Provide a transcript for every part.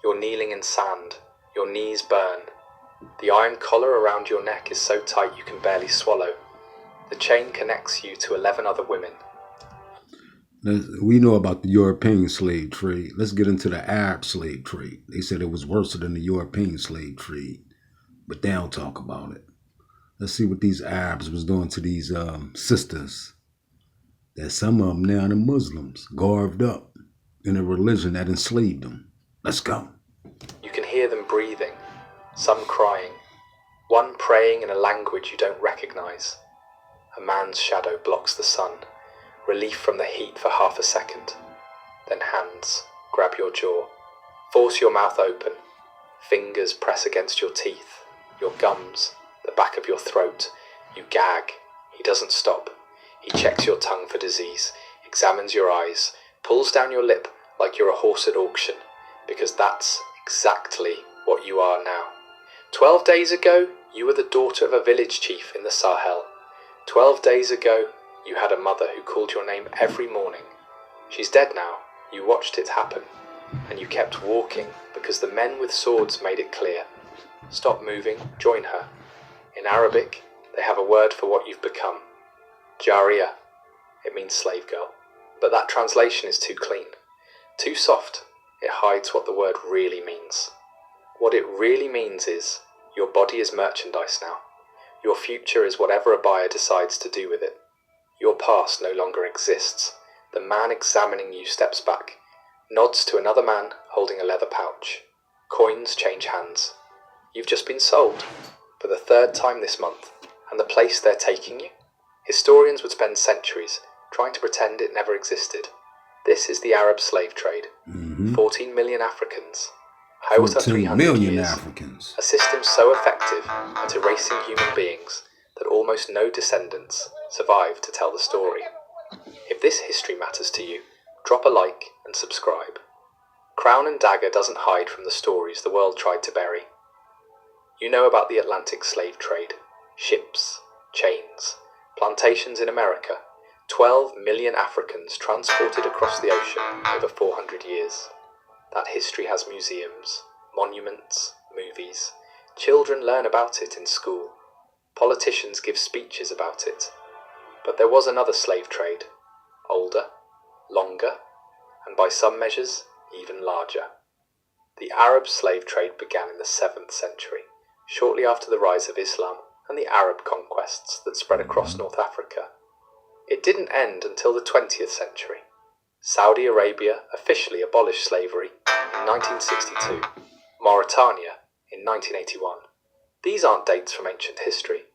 You're kneeling in sand. Your knees burn. The iron collar around your neck is so tight you can barely swallow. The chain connects you to 11 other women. We know about the European slave trade. Let's get into the Arab slave trade. They said it was worse than the European slave trade, but they don't talk about it. Let's see what these Arabs was doing to these sisters. That some of them now are Muslims, carved up in a religion that enslaved them. Let's go. You can hear them breathing, some crying, one praying in a language you don't recognize. A man's shadow blocks the sun, relief from the heat for half a second. Then hands grab your jaw, force your mouth open, fingers press against your teeth, your gums, the back of your throat. You gag. He doesn't stop. He checks your tongue for disease, examines your eyes, pulls down your lip like you're a horse at auction, because that's exactly what you are now. 12 days ago, you were the daughter of a village chief in the Sahel. 12 days ago, you had a mother who called your name every morning. She's dead now. You watched it happen, and you kept walking because the men with swords made it clear. Stop moving, join her. In Arabic, they have a word for what you've become. Jariya. It means slave girl. But that translation is too clean, too soft. It hides what the word really means. What it really means is, your body is merchandise now. Your future is whatever a buyer decides to do with it. Your past no longer exists. The man examining you steps back, nods to another man holding a leather pouch. Coins change hands. You've just been sold, for the third time this month, and the place they're taking you? Historians would spend centuries trying to pretend it never existed. This is the Arab slave trade. 14 million Africans. Hausa 14 million Africans. A system so effective at erasing human beings that almost no descendants survive to tell the story. If this history matters to you, drop a like and subscribe. Crown and Dagger doesn't hide from the stories the world tried to bury. You know about the Atlantic slave trade, ships, chains, plantations in America, 12 million Africans transported across the ocean over 400 years. That history has museums, monuments, movies. Children learn about it in school. Politicians give speeches about it. But there was another slave trade, older, longer, and by some measures, even larger. The Arab slave trade began in the 7th century, shortly after the rise of Islam and the Arab conquests that spread across North Africa. It didn't end until the 20th century. Saudi Arabia officially abolished slavery in 1962, Mauritania in 1981. These aren't dates from ancient history.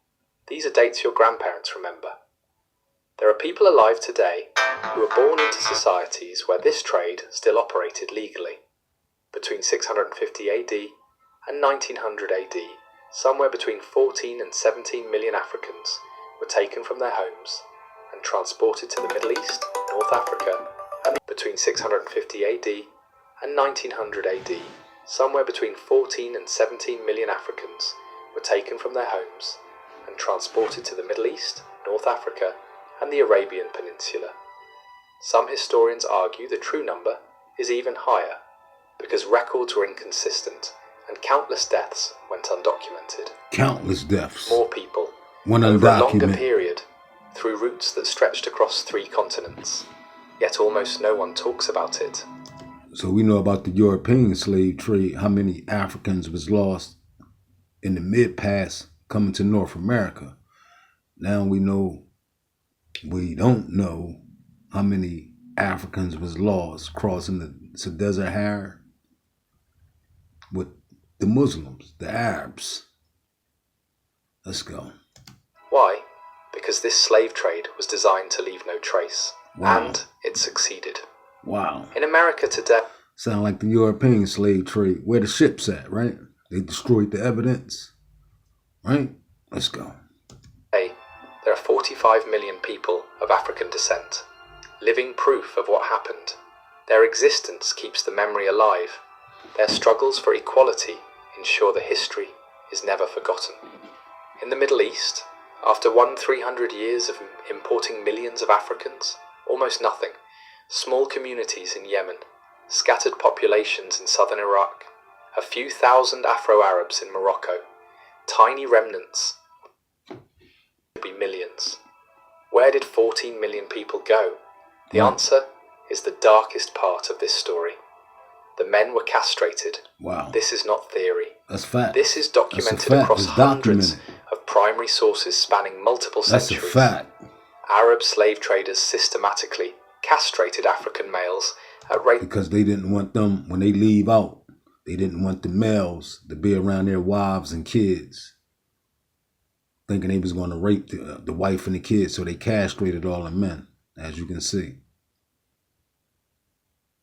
These are dates your grandparents remember. There are people alive today who were born into societies where this trade still operated legally. Between 650 AD and 1900 AD, somewhere between 14 and 17 million Africans were taken from their homes and transported to the Middle East, North Africa, and between 650 AD and 1900 AD, somewhere between 14 and 17 million Africans were taken from their homes and transported to the Middle East, North Africa, and the Arabian Peninsula. Some historians argue the true number is even higher, because records were inconsistent and countless deaths went undocumented. Countless deaths. More people, One over a longer undocumented. period, through routes that stretched across 3 continents. Yet almost no one talks about it. So we know about the European slave trade, how many Africans was lost in the mid-pass coming to North America. Now we don't know how many Africans was lost crossing the Sahara with the Muslims, the Arabs. Let's go. Why? Because this slave trade was designed to leave no trace. Wow. And it succeeded. Wow. In America today, Sound like the European slave trade, where the ships at, right? They destroyed the evidence, right? Let's go. there are 45 million people of African descent, living proof of what happened. Their existence keeps the memory alive. Their struggles for equality ensure the history is never forgotten. In the Middle East, after 300 years of importing millions of Africans, almost nothing, small communities in Yemen, scattered populations in southern Iraq, a few thousand Afro-Arabs in Morocco, tiny remnants would be millions. Where did 14 million people go? The answer is the darkest part of this story. The men were castrated. Wow. This is not theory. That's fact. This is documented That's a fact. across It's hundreds documented. of primary sources spanning multiple That's centuries. a fact. Arab slave traders systematically castrated African males at rates Because they didn't want them, when they leave out, they didn't want the males to be around their wives and kids, thinking they was going to rape the wife and the kids, so they castrated all the men, as you can see.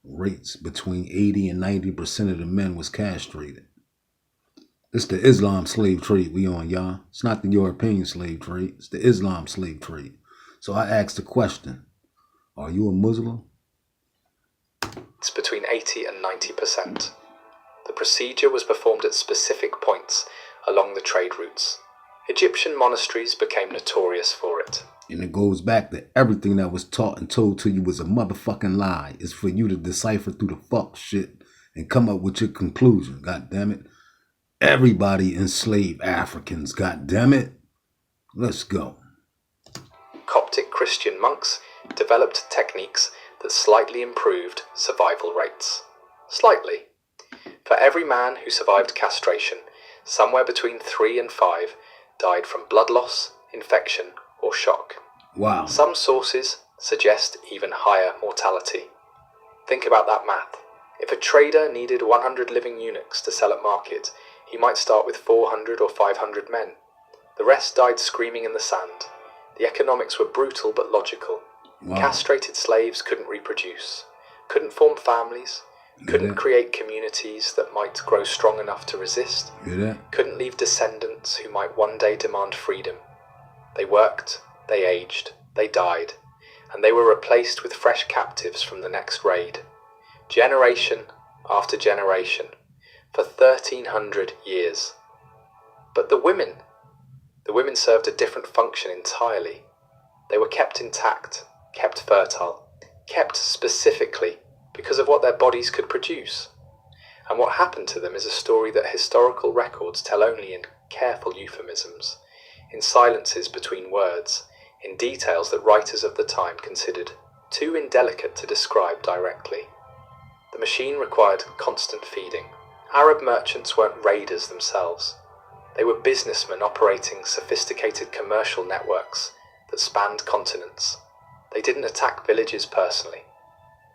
Rates between 80 and 90% of the men was castrated. It's the Islam slave trade we on, y'all. It's not the European slave trade. It's the Islam slave trade. So I asked the question, are you a Muslim? It's between 80 and 90%. The procedure was performed at specific points along the trade routes. Egyptian monasteries became notorious for it. And it goes back to everything that was taught and told to you was a motherfucking lie. It's for you to decipher through the fuck shit and come up with your conclusion. God damn it. Everybody enslaved Africans. God damn it. Let's go. Coptic Christian monks developed techniques that slightly improved survival rates. Slightly. For every man who survived castration, somewhere between 3 and 5 died from blood loss, infection, or shock. Wow. Some sources suggest even higher mortality. Think about that math. If a trader needed 100 living eunuchs to sell at market, he might start with 400 or 500 men. The rest died screaming in the sand. The economics were brutal but logical. Wow. Castrated slaves couldn't reproduce, couldn't form families, couldn't create communities that might grow strong enough to resist, couldn't leave descendants who might one day demand freedom. They worked, they aged, they died, and they were replaced with fresh captives from the next raid. Generation after generation, for 1,300 years. But the women served a different function entirely. They were kept intact, kept fertile, kept specifically because of what their bodies could produce. And what happened to them is a story that historical records tell only in careful euphemisms, in silences between words, in details that writers of the time considered too indelicate to describe directly. The machine required constant feeding. Arab merchants weren't raiders themselves. They were businessmen operating sophisticated commercial networks that spanned continents. They didn't attack villages personally.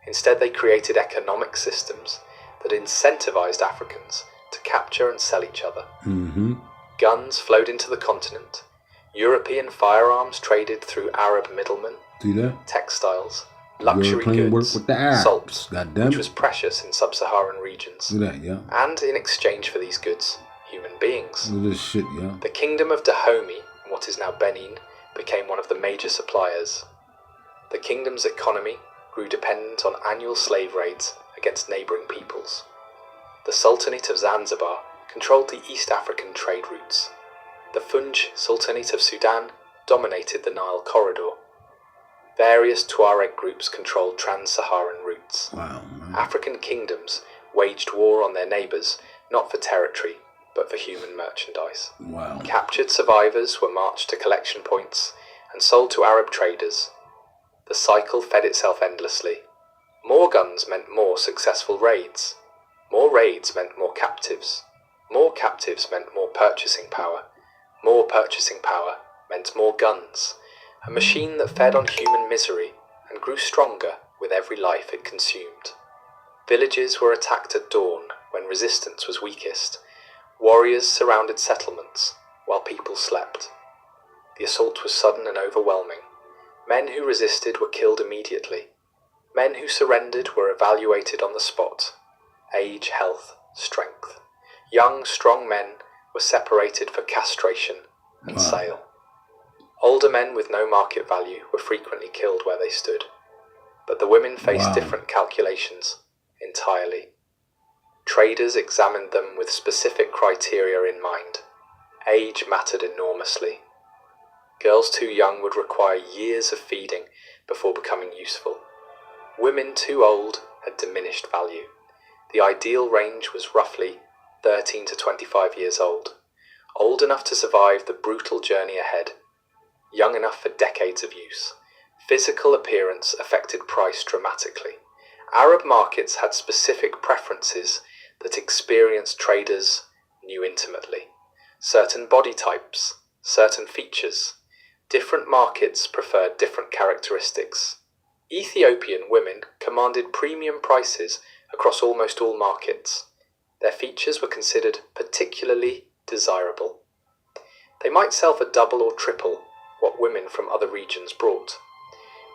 Instead, they created economic systems that incentivized Africans to capture and sell each other. Mm-hmm. Guns flowed into the continent. European firearms traded through Arab middlemen. See that? Textiles, luxury European goods, work with the Arabs. salt, God damn which it. was precious in sub-Saharan regions. See that, yeah. And in exchange for these goods, human beings. Look at this shit, yeah. The kingdom of Dahomey, what is now Benin, became one of the major suppliers. The kingdom's economy grew dependent on annual slave raids against neighbouring peoples. The Sultanate of Zanzibar controlled the East African trade routes. The Funj Sultanate of Sudan dominated the Nile corridor. Various Tuareg groups controlled trans-Saharan routes. Wow, man. African kingdoms waged war on their neighbours, not for territory, but for human merchandise. Wow. Captured survivors were marched to collection points and sold to Arab traders. The cycle fed itself endlessly. More guns meant more successful raids. More raids meant more captives. More captives meant more purchasing power. More purchasing power meant more guns. A machine that fed on human misery and grew stronger with every life it consumed. Villages were attacked at dawn when resistance was weakest. Warriors surrounded settlements while people slept. The assault was sudden and overwhelming. Men who resisted were killed immediately. Men who surrendered were evaluated on the spot. Age, health, strength. Young, strong men were separated for castration and sale. Older men with no market value were frequently killed where they stood. But the women faced different calculations entirely. Traders examined them with specific criteria in mind. Age mattered enormously. Girls too young would require years of feeding before becoming useful. Women too old had diminished value. The ideal range was roughly 13 to 25 years old enough to survive the brutal journey ahead, young enough for decades of use. Physical appearance affected price dramatically. Arab markets had specific preferences that experienced traders knew intimately. Certain body types, certain features. Different markets preferred different characteristics. Ethiopian women commanded premium prices across almost all markets. Their features were considered particularly desirable. They might sell for double or triple what women from other regions brought.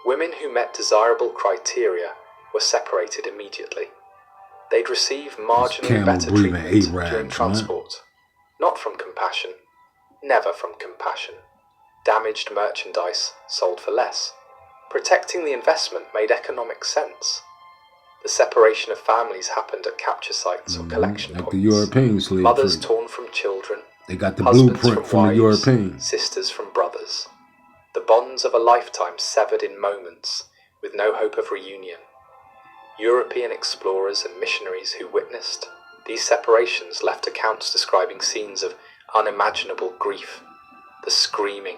Women who met desirable criteria were separated immediately. They'd receive marginally better treatment during transport. Not from compassion, never from compassion. Damaged merchandise sold for less. Protecting the investment made economic sense. The separation of families happened at capture sites or collection like points. the European slave Mothers trade. torn from children. They got the Husbands blueprint from wives, the Europeans. Sisters from brothers. The bonds of a lifetime severed in moments, with no hope of reunion. European explorers and missionaries who witnessed these separations left accounts describing scenes of unimaginable grief, the screaming,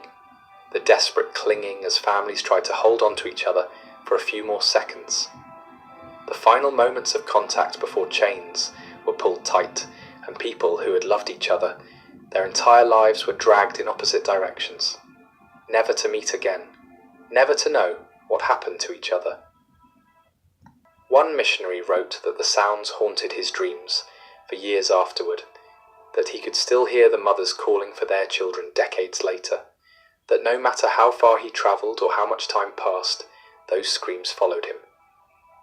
the desperate clinging as families tried to hold on to each other for a few more seconds. The final moments of contact before chains were pulled tight, and people who had loved each other their entire lives were dragged in opposite directions, never to meet again, never to know what happened to each other. One missionary wrote that the sounds haunted his dreams for years afterward, that he could still hear the mothers calling for their children decades later, that no matter how far he travelled or how much time passed, those screams followed him.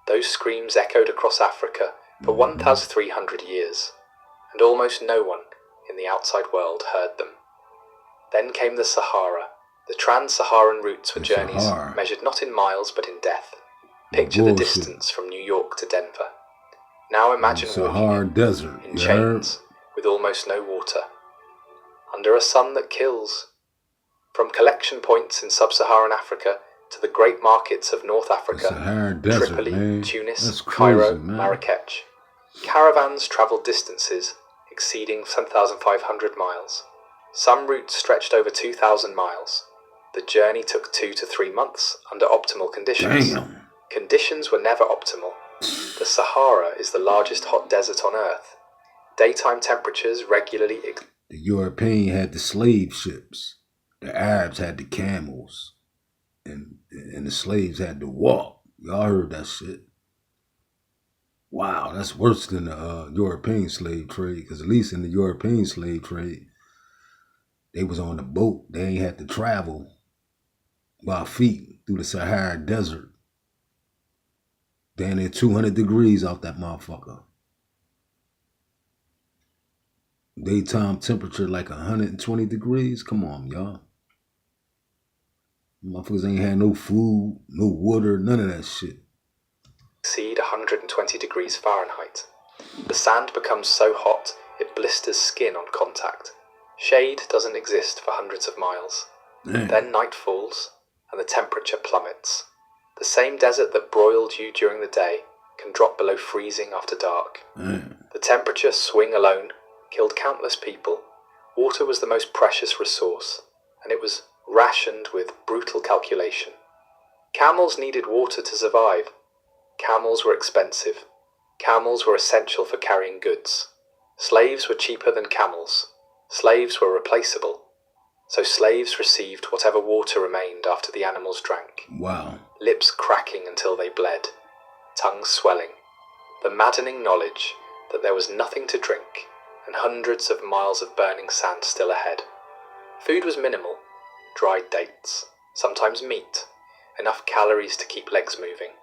Those screams echoed across Africa for 1,300 years, and almost no one in the outside world heard them. Then came the Sahara. The trans-Saharan routes were journeys measured not in miles but in death. Picture the distance from New York to Denver. Now imagine walking desert, in chains with almost no water, under a sun that kills. From collection points in sub-Saharan Africa to the great markets of North Africa, Tripoli, Tunis, Cairo, Marrakech, caravans travelled distances exceeding 7,500 miles. Some routes stretched over 2,000 miles. The journey took 2 to 3 months under optimal conditions. Conditions were never optimal. The Sahara is the largest hot desert on Earth. Daytime temperatures regularly... The European had the slave ships. The Arabs had the camels. And the slaves had to walk. Y'all heard that shit. Wow, that's worse than the European slave trade. Because at least in the European slave trade, they was on the boat. They ain't had to travel by feet through the Sahara Desert. Down there 200 degrees out that motherfucker. Daytime temperature like 120 degrees. Come on, y'all. Motherfuckers ain't had no food, no water, none of that shit. Exceed 120 degrees Fahrenheit. The sand becomes so hot it blisters skin on contact. Shade doesn't exist for hundreds of miles. Then night falls and the temperature plummets. The same desert that broiled you during the day can drop below freezing after dark. The temperature swing alone killed countless people. Water was the most precious resource, and it was rationed with brutal calculation. Camels needed water to survive. Camels were expensive. Camels were essential for carrying goods. Slaves were cheaper than camels. Slaves were replaceable. So slaves received whatever water remained after the animals drank. Wow. Lips cracking until they bled. Tongues swelling. The maddening knowledge that there was nothing to drink and hundreds of miles of burning sand still ahead. Food was minimal. Dried dates. Sometimes meat. Enough calories to keep legs moving.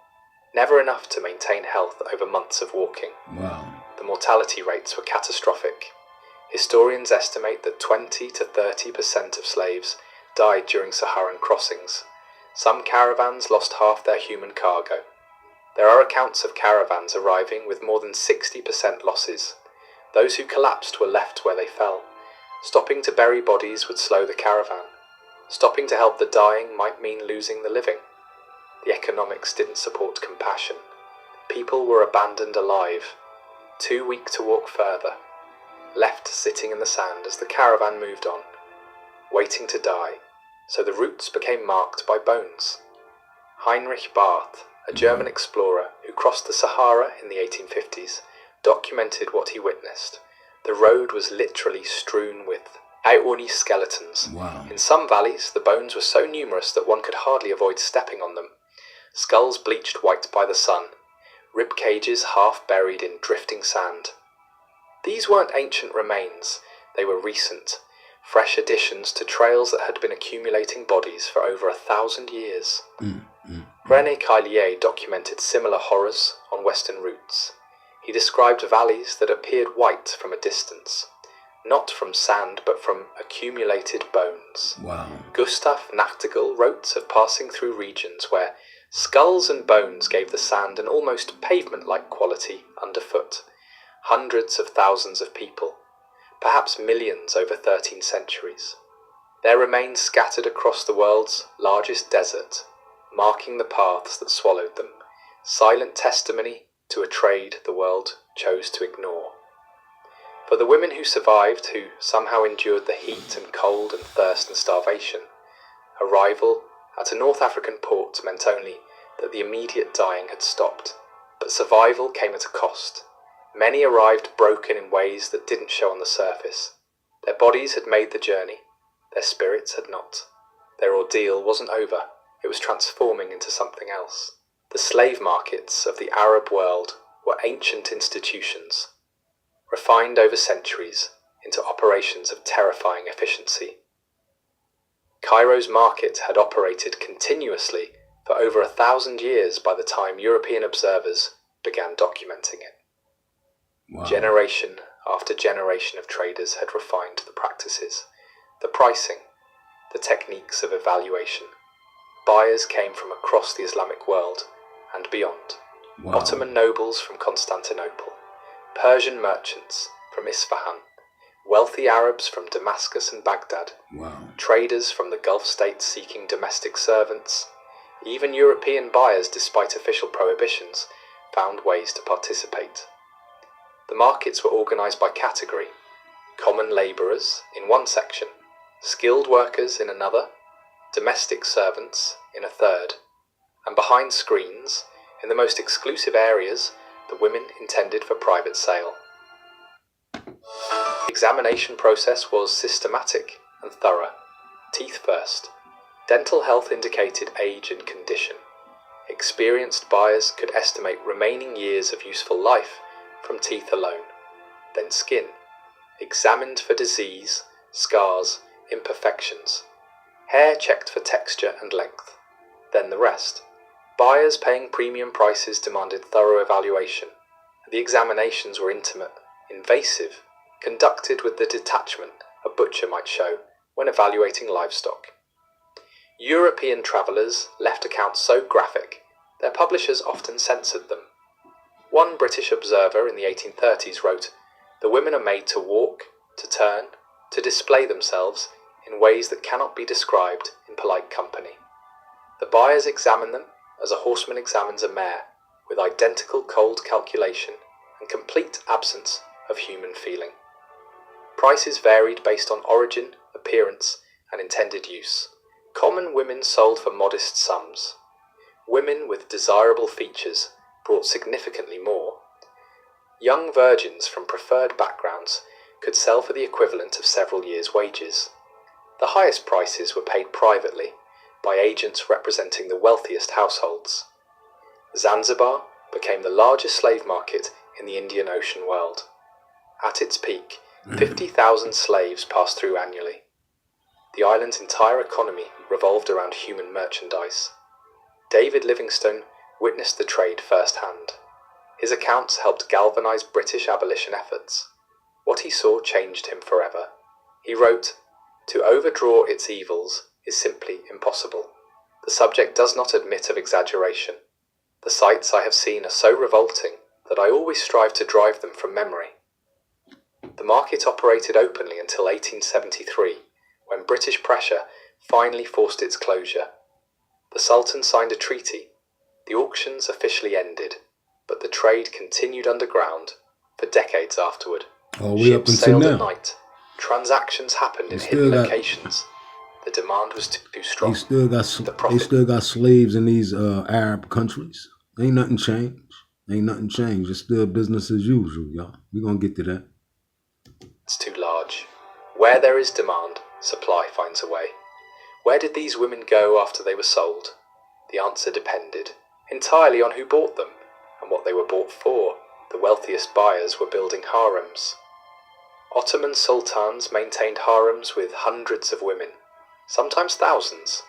Never enough to maintain health over months of walking. Wow. The mortality rates were catastrophic. Historians estimate that 20 to 30% of slaves died during Saharan crossings. Some caravans lost half their human cargo. There are accounts of caravans arriving with more than 60% losses. Those who collapsed were left where they fell. Stopping to bury bodies would slow the caravan. Stopping to help the dying might mean losing the living. The economics didn't support compassion. People were abandoned alive, too weak to walk further. left sitting in the sand as the caravan moved on, waiting to die, so the routes became marked by bones. Heinrich Barth, a German explorer who crossed the Sahara in the 1850s, documented what he witnessed. The road was literally strewn with Aorni skeletons. Wow. In some valleys, the bones were so numerous that one could hardly avoid stepping on them. Skulls bleached white by the sun, rib cages half buried in drifting sand. These weren't ancient remains, they were recent, fresh additions to trails that had been accumulating bodies for over 1,000 years. René Caillier documented similar horrors on western routes. He described valleys that appeared white from a distance, not from sand but from accumulated bones. Wow. Gustav Nachtigall wrote of passing through regions where skulls and bones gave the sand an almost pavement-like quality underfoot. Hundreds of thousands of people, perhaps millions over 13 centuries. Their remains scattered across the world's largest desert, marking the paths that swallowed them, silent testimony to a trade the world chose to ignore. For the women who survived, who somehow endured the heat and cold and thirst and starvation, arrival at a North African port meant only that the immediate dying had stopped, but survival came at a cost. Many arrived broken in ways that didn't show on the surface. Their bodies had made the journey, their spirits had not. Their ordeal wasn't over, it was transforming into something else. The slave markets of the Arab world were ancient institutions, refined over centuries into operations of terrifying efficiency. Cairo's market had operated continuously for over 1,000 years by the time European observers began documenting it. Wow. Generation after generation of traders had refined the practices, the pricing, the techniques of evaluation. Buyers came from across the Islamic world and beyond. Wow. Ottoman nobles from Constantinople, Persian merchants from Isfahan, wealthy Arabs from Damascus and Baghdad, Wow. traders from the Gulf states seeking domestic servants, even European buyers, despite official prohibitions, found ways to participate. The markets were organised by category: common labourers in one section, skilled workers in another, domestic servants in a third, and behind screens, in the most exclusive areas, the women intended for private sale. The examination process was systematic and thorough. Teeth first. Dental health indicated age and condition. Experienced buyers could estimate remaining years of useful life from teeth alone. Then skin, examined for disease, scars, imperfections. Hair checked for texture and length. Then the rest. Buyers paying premium prices demanded thorough evaluation. The examinations were intimate, invasive, conducted with the detachment a butcher might show when evaluating livestock. European travellers left accounts so graphic, their publishers often censored them. One British observer in the 1830s wrote, "The women are made to walk, to turn, to display themselves in ways that cannot be described in polite company. The buyers examine them as a horseman examines a mare, with identical cold calculation and complete absence of human feeling. Prices varied based on origin, appearance, and intended use. Common women sold for modest sums. Women with desirable features brought significantly more. Young virgins from preferred backgrounds could sell for the equivalent of several years' wages. The highest prices were paid privately, by agents representing the wealthiest households. Zanzibar became the largest slave market in the Indian Ocean world. At its peak, 50,000 slaves passed through annually. The island's entire economy revolved around human merchandise. David Livingstone witnessed the trade firsthand. His accounts helped galvanize British abolition efforts. What he saw changed him forever. He wrote, "To overdraw its evils is simply impossible. The subject does not admit of exaggeration. The sights I have seen are so revolting that I always strive to drive them from memory." The market operated openly until 1873, when British pressure finally forced its closure. The Sultan signed a treaty. The auctions officially ended, but the trade continued underground for decades afterward. All the way up Ships until sailed at now. night. Transactions happened in They hidden still got locations. The demand was too they strong. still got The they profit still got slaves in these Arab countries. Ain't nothing changed. Ain't nothing changed. It's still business as usual, y'all. We gonna get to that. is too large. Where there is demand, supply finds a way. Where did these women go after they were sold? The answer depended entirely on who bought them and what they were bought for. The wealthiest buyers were building harems. Ottoman sultans maintained harems with hundreds of women, sometimes thousands.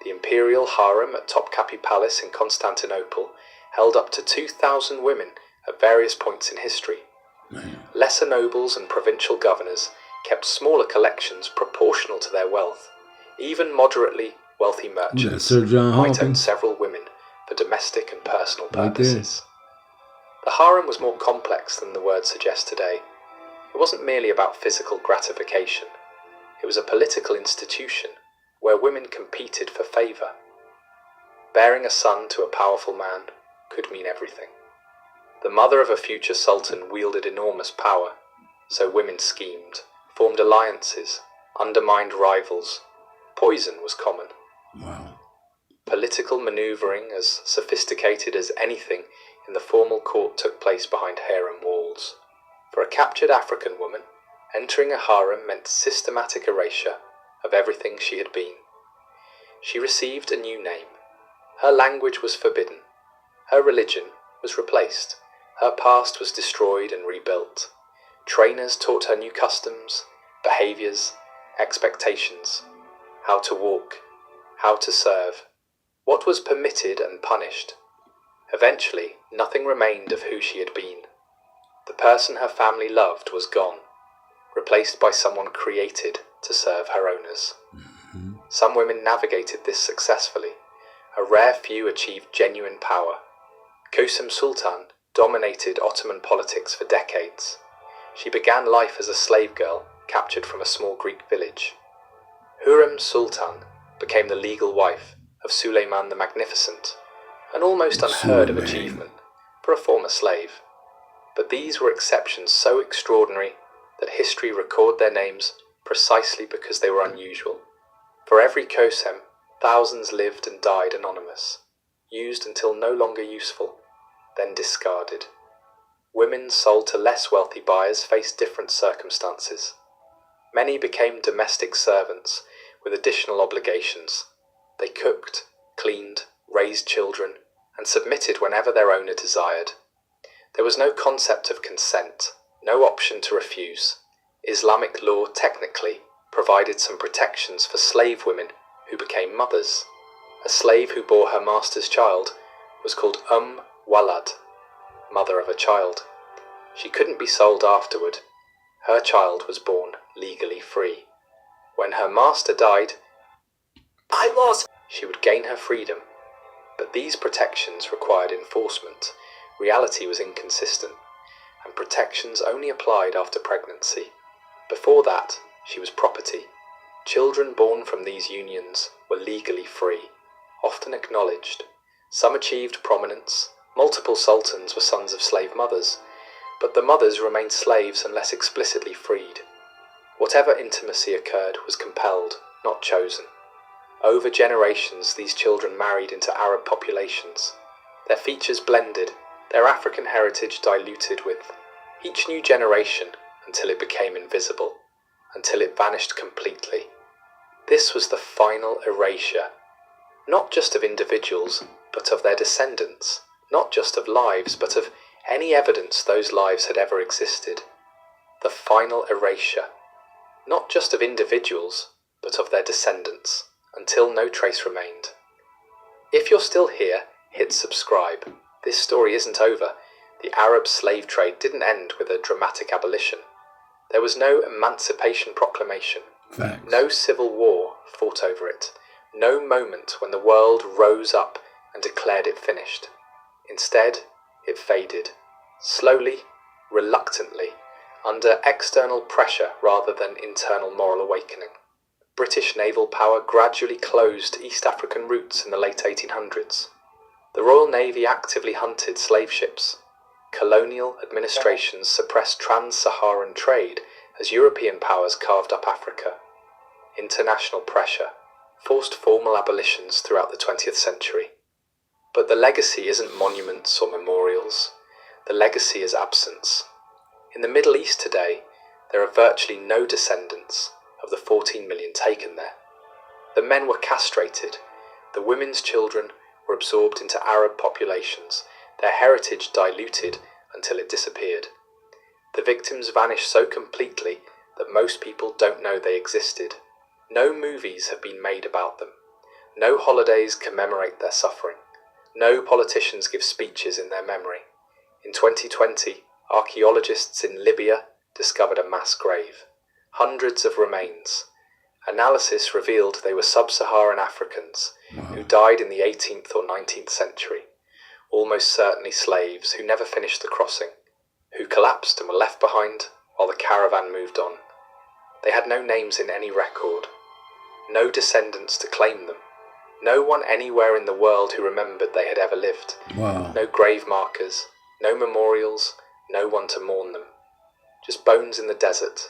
The imperial harem at Topkapi Palace in Constantinople held up to 2,000 women at various points in history. Man. Lesser nobles and provincial governors kept smaller collections proportional to their wealth. Even moderately wealthy merchants Sir John might own Hawkins several women for domestic and personal right there. purposes. The harem was more complex than the word suggests today. It wasn't merely about physical gratification. It was a political institution where women competed for favour. Bearing a son to a powerful man could mean everything. The mother of a future sultan wielded enormous power, so women schemed, formed alliances, undermined rivals. Poison was common. Wow. Political manoeuvring as sophisticated as anything in the formal court took place behind harem walls. For a captured African woman, entering a harem meant systematic erasure of everything she had been. She received a new name. Her language was forbidden. Her religion was replaced. Her past was destroyed and rebuilt. Trainers taught her new customs, behaviours, expectations, how to walk, how to serve, what was permitted and punished. Eventually, nothing remained of who she had been. The person her family loved was gone, replaced by someone created to serve her owners. Mhm. Some women navigated this successfully. A rare few achieved genuine power. Kösem Sultan dominated Ottoman politics for decades. She began life as a slave girl captured from a small Greek village. Hürrem Sultan became the legal wife of Suleiman the Magnificent, an almost unheard of Suleiman. achievement for a former slave. But these were exceptions so extraordinary that history record their names precisely because they were unusual. For every Kösem, thousands lived and died anonymous, used until no longer useful, then discarded. Women sold to less wealthy buyers faced different circumstances. Many became domestic servants with additional obligations. They cooked, cleaned, raised children, and submitted whenever their owner desired. There was no concept of consent, no option to refuse. Islamic law technically provided some protections for slave women who became mothers. A slave who bore her master's child was called Walad, mother of a child. She couldn't be sold afterward. Her child was born legally free. When her master died, she would gain her freedom. But these protections required enforcement. Reality was inconsistent, and protections only applied after pregnancy. Before that, she was property. Children born from these unions were legally free, often acknowledged. Some achieved prominence. Multiple sultans were sons of slave mothers, but the mothers remained slaves unless explicitly freed. Whatever intimacy occurred was compelled, not chosen. Over generations, these children married into Arab populations. Their features blended, their African heritage diluted with each new generation until it became invisible, until it vanished completely. This was the final erasure, not just of individuals, but of their descendants, not just of lives, but of any evidence those lives had ever existed. The final erasure, not just of individuals, but of their descendants, until no trace remained. If you're still here, hit subscribe. This story isn't over. The Arab slave trade didn't end with a dramatic abolition. There was no Emancipation Proclamation, Facts. no civil war fought over it, no moment when the world rose up and declared it finished. Instead, it faded, slowly, reluctantly, under external pressure rather than internal moral awakening. British naval power gradually closed East African routes in the late 1800s. The Royal Navy actively hunted slave ships. colonial administrations suppressed trans-Saharan trade as European powers carved up Africa. International pressure forced formal abolitions throughout the 20th century. But the legacy isn't monuments or memorials. The legacy is absence. In the Middle East today, there are virtually no descendants of the 14 million taken there. The men were castrated. The women's children were absorbed into Arab populations, their heritage diluted until it disappeared. The victims vanished so completely that most people don't know they existed. No movies have been made about them. No holidays commemorate their suffering. No politicians give speeches in their memory. In 2020, archaeologists in Libya discovered a mass grave. Hundreds of remains. Analysis revealed they were sub-Saharan Africans who died in the 18th or 19th century. Almost certainly slaves who never finished the crossing, who collapsed and were left behind while the caravan moved on. They had no names in any record. No descendants to claim them. No one anywhere in the world who remembered they had ever lived. Wow. No grave markers, no memorials, no one to mourn them. Just bones in the desert,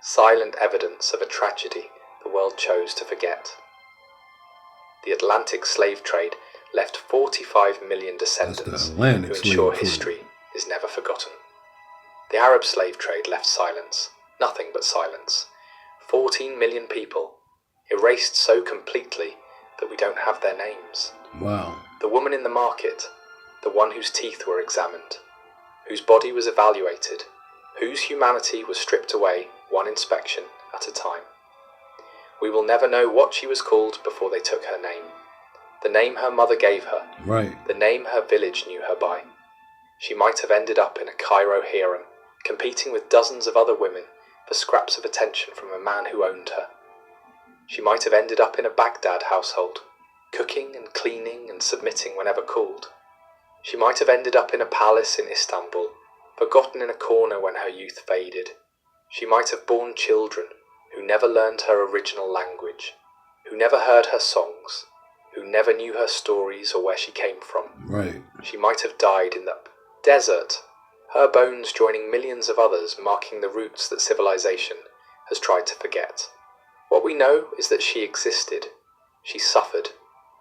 silent evidence of a tragedy the world chose to forget. The Atlantic slave trade left 45 million descendants who ensure history is never forgotten. The Arab slave trade left silence, nothing but silence. 14 million people, erased so completely that we don't have their names. Wow. The woman in the market, the one whose teeth were examined, whose body was evaluated, whose humanity was stripped away one inspection at a time. We will never know what she was called before they took her name. The name her mother gave her. Right. The name her village knew her by. She might have ended up in a Cairo harem, competing with dozens of other women for scraps of attention from a man who owned her. She might have ended up in a Baghdad household, cooking and cleaning and submitting whenever called. She might have ended up in a palace in Istanbul, forgotten in a corner when her youth faded. She might have borne children who never learned her original language, who never heard her songs, who never knew her stories or where she came from. Right. She might have died in the desert, her bones joining millions of others, marking the roots that civilization has tried to forget. What we know is that she existed. She suffered.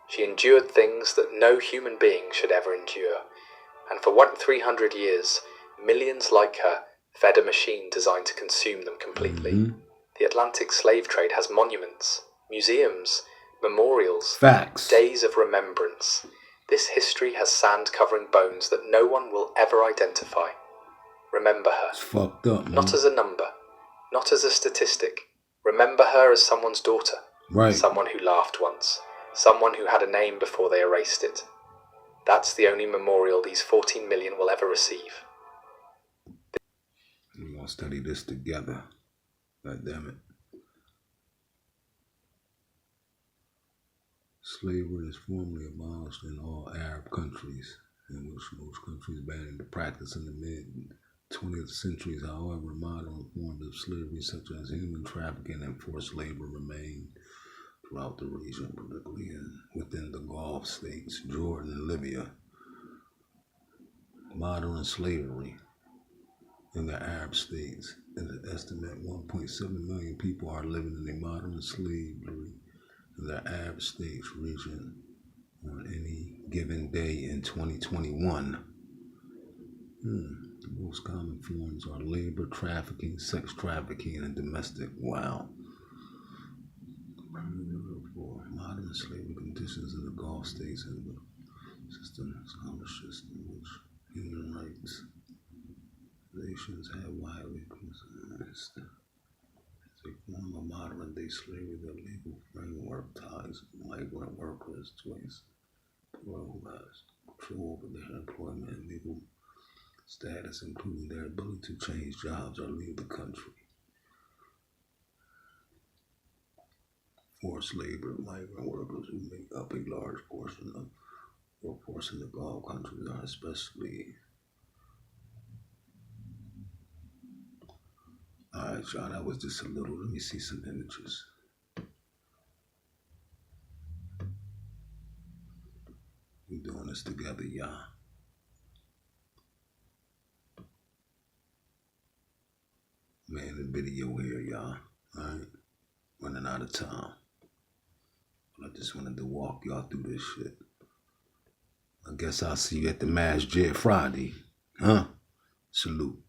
She endured things that no human being should ever endure. And for 300 years, millions like her fed a machine designed to consume them completely. Mm-hmm. The Atlantic slave trade has monuments, museums, memorials, Facts. days of remembrance. This history has sand covering bones that no one will ever identify. Remember her. It's fucked up, man. Not as a number, not as a statistic. Remember her as someone's daughter. Right. Someone who laughed once. Someone who had a name before they erased it. That's the only memorial these 14 million will ever receive. We're going to study this together. God damn it. Slavery is formally abolished in all Arab countries, in which most countries banned the practice in the mid-20th centuries. However, modern forms of slavery, such as human trafficking and forced labor, remain throughout the region, particularly within the Gulf states, Jordan and Libya. Modern slavery in the Arab states, an estimate 1.7 million people are living in a modern slavery in the Arab states region on any given day in 2021. The most common forms are labor trafficking, sex trafficking, and domestic. Wow. For modern slavery conditions in the Gulf states and the scholarships in which human rights nations have widely criticized. As a form of modern-day slavery, the legal framework ties migrant workers to a who has control over their employment and legal status, including their ability to change jobs or leave the country. Forced labor, migrant workers who make up a large portion of the workforce in the Gulf countries are especially. Alright, y'all, that was just a little. Let me see some images. We're doing this together, y'all. Man, the video here, y'all. Alright? Running out of time. I just wanted to walk y'all through this shit. I guess I'll see you at the Masjid Friday. Huh? Salute.